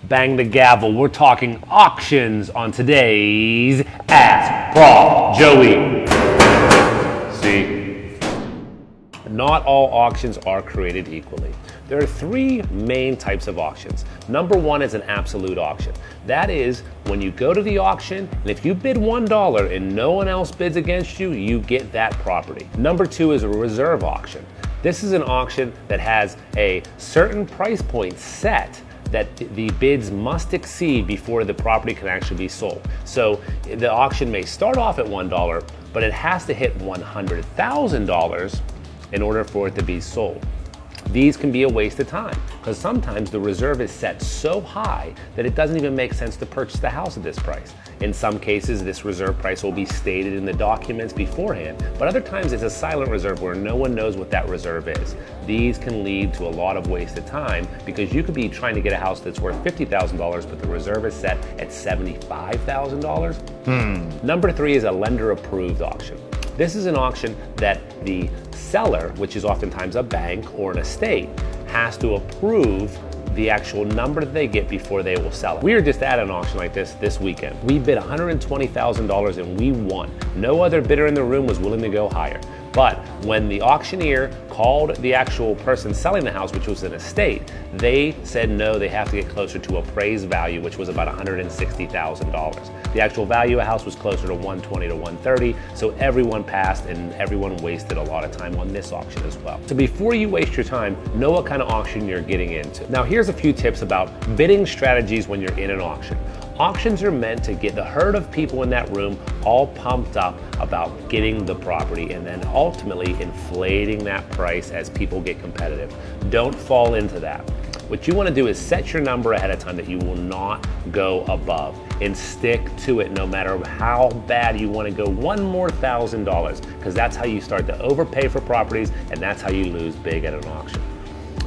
Bang the gavel. We're talking auctions on today's Ask Prof. Joey. See? Not all auctions are created equally. There are three main types of auctions. Number one is an absolute auction. That is when you go to the auction and if you bid $1 and no one else bids against you, you get that property. Number two is a reserve auction. This is an auction that has a certain price point set that the bids must exceed before the property can actually be sold. So the auction may start off at $1, but it has to hit $100,000 in order for it to be sold. These can be a waste of time because sometimes the reserve is set so high that it doesn't even make sense to purchase the house at this price. In some cases, this reserve price will be stated in the documents beforehand, but other times it's a silent reserve where no one knows what that reserve is. These can lead to a lot of wasted time because you could be trying to get a house that's worth $50,000, but the reserve is set at $75,000. Number three is a lender approved auction. This is an auction that the seller, which is oftentimes a bank or an estate, has to approve the actual number that they get before they will sell it. We were just at an auction like this weekend. We bid $120,000 and we won. No other bidder in the room was willing to go higher. But when the auctioneer called the actual person selling the house, which was an estate, they said no, they have to get closer to appraised value, which was about $160,000. The actual value of the house was closer to $120 to $130, so everyone passed and everyone wasted a lot of time on this auction as well. So before you waste your time, know what kind of auction you're getting into. Now here's a few tips about bidding strategies when you're in an auction. Auctions are meant to get the herd of people in that room all pumped up about getting the property and then ultimately inflating that price as people get competitive. Don't fall into that. What you want to do is set your number ahead of time that you will not go above and stick to it no matter how bad you want to go one more $1,000 because that's how you start to overpay for properties and that's how you lose big at an auction.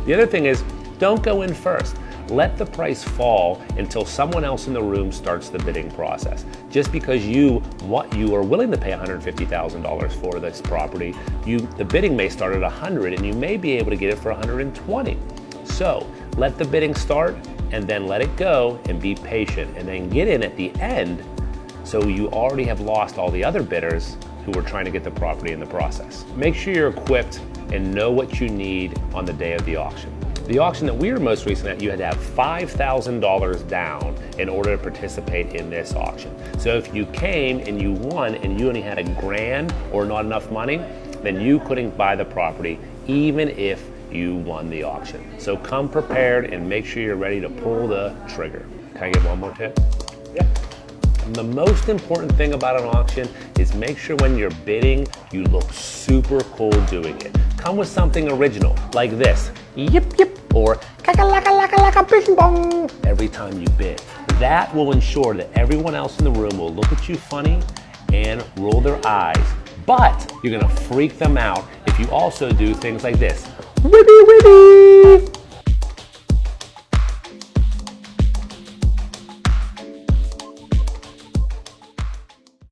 The other thing is don't go in first. Let the price fall until someone else in the room starts the bidding process. Just because you are willing to pay $150,000 for this property, the bidding may start at $100 and you may be able to get it for $120. So let the bidding start and then let it go and be patient and then get in at the end so you already have lost all the other bidders who were trying to get the property in the process. Make sure you're equipped and know what you need on the day of the auction. The auction that we were most recent at, you had to have $5,000 down in order to participate in this auction. So if you came and you won and you only had $1,000 or not enough money, then you couldn't buy the property even if you won the auction. So come prepared and make sure you're ready to pull the trigger. Can I get one more tip? Yeah. And the most important thing about an auction is make sure when you're bidding, you look super cool doing it. Come with something original, like this, yip yip, or kakalaka bing bong, every time you bid. That will ensure that everyone else in the room will look at you funny and roll their eyes. But you're gonna freak them out if you also do things like this. Whippy whippy!